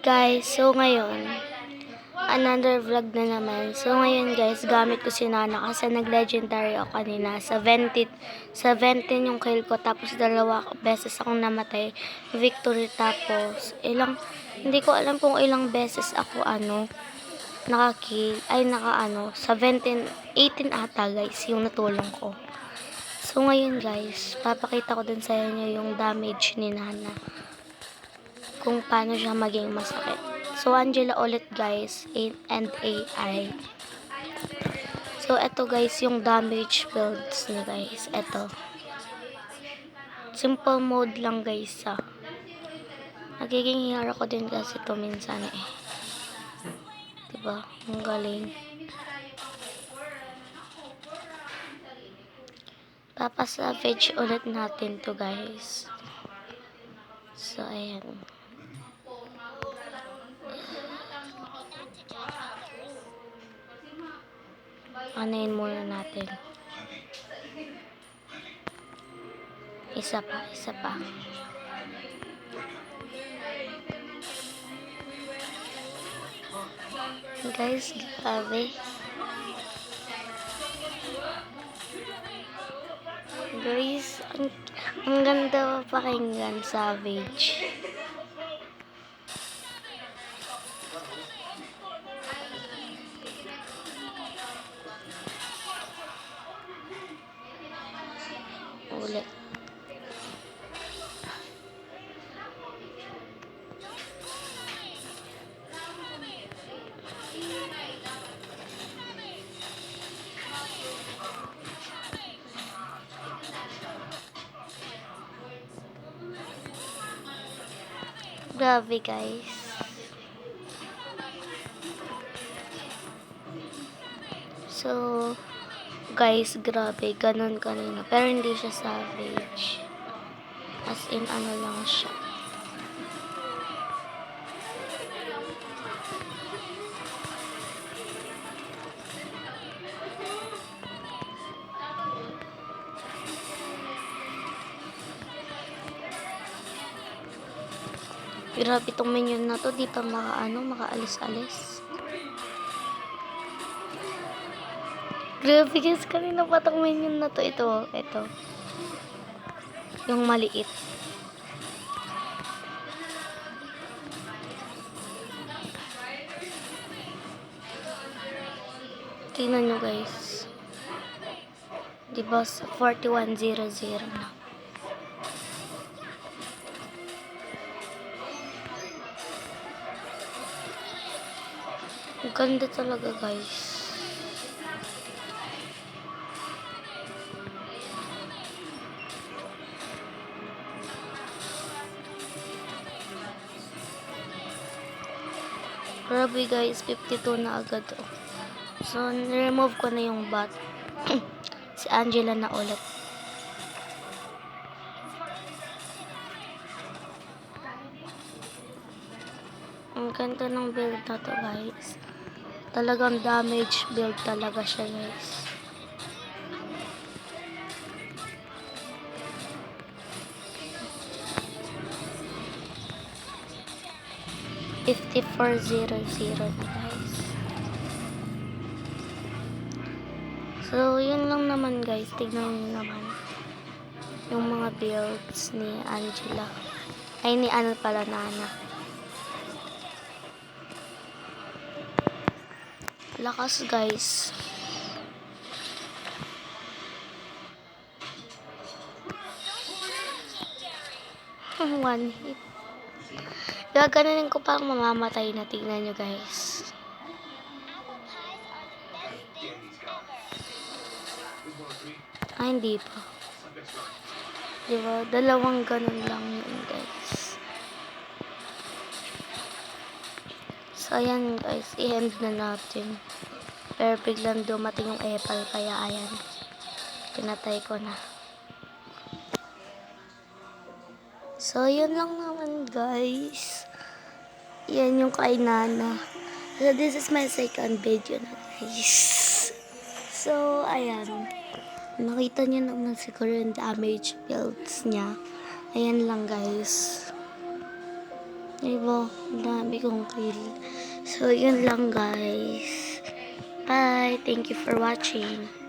Guys, so ngayon, another vlog na naman. So ngayon guys, gamit ko si Nana kasi nag-legendary ako kanina. 17 yung kill ko, tapos dalawa beses akong namatay. Victory, tapos hindi ko alam kung ilang beses ako naka-kill, 18 ata guys, yung natulong ko. So ngayon guys, papakita ko din sa inyo yung damage ni Nana, kung paano siya maging masakit. So, Angela ulit guys, and AI. So, eto guys, yung damage builds niya guys. Eto. Simple mode lang guys Nagiging hero ko din kasi ito minsan eh. Diba? Ang galing. Papasavage ulit natin to guys. So, ayan. Anayin muna natin. Isa pa. Guys, grabe. Guys, ang ganda pakinggan, Savage. Ulit. Grabe guys. So, guys, grabe. Ganun kanina. Pero hindi siya savage. As in, lang siya. Grabe itong minion na to. Di pa makaalis-alis. Grabe guys, kanina pa itong minion na to. Ito. Yung maliit. Tingnan nyo guys. Diba 4100 na. Ang ganda talaga guys. Grabe guys, 52 na agad So, remove ko na yung bot. Si Angela na ulit. Ang ganda ng build na to guys. Talagang damage build talaga siya guys. $54,000 na guys. So, yun lang naman guys. Tignan nyo naman yung mga builds ni Angela. Ay, ni Nana. Lakas guys. One hit. Gaganunin ko parang mamamatay na. Tignan nyo guys. Hindi pa. Diba? Dalawang ganun lang yun guys. So ayan guys, i-end na natin. Pero biglang dumating yung epal, kaya ayan, pinatay ko na. So yun lang naman guys. Yan yung kay Nana. So this is my second video na guys. So ayan, nakita niyo naman siguro yung damage builds niya. Ayan lang guys. Diba? Ang dami kong kill. So, yun lang guys. Bye! Thank you for watching.